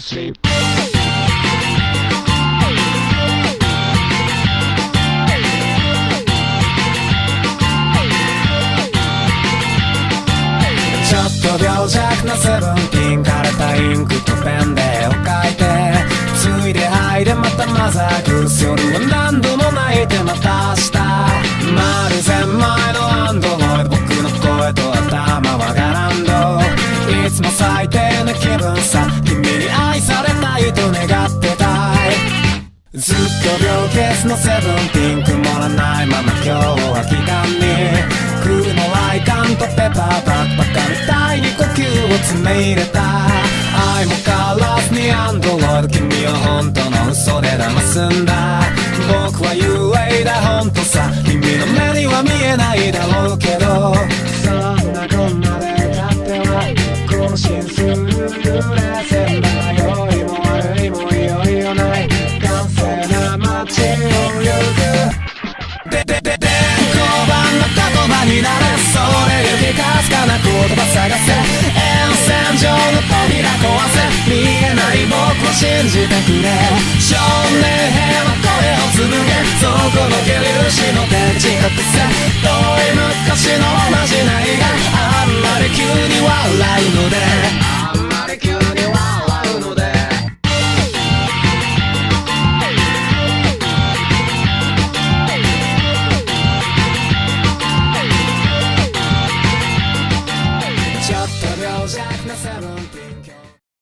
sleep. ちょっと病弱なセブンティーン、枯れたインクとペンで絵を描いて、ついで吐いてまたマザーグース、夜は何度も泣いてまた明日、まる千枚のアンドロイド、僕の声と頭はガランド、いつも最低な気分さ、君に愛されたいと願ってたい。ずっと病欠のセブンティーン、曇らないまま今日は期間に空のライカンとペッパーバックバカみたいに呼吸を詰め入れた、愛もカラスにアンドロイド、君は本当の嘘で騙すんだ、僕は幽霊だ本当さ、君の目には見えないだろうけど、そんなこんなでだっては更新するらせんだ、良いも悪いもいよいよない完成な街を行く、で交番の言葉になれ、それよりかすかな言葉探せ、沿線上の扉壊せ、見えない僕を信じてくれ、少年兵の声を続け、そこのけ粒子の天地隠せ、遠い昔のまじないがあんまり急に笑うので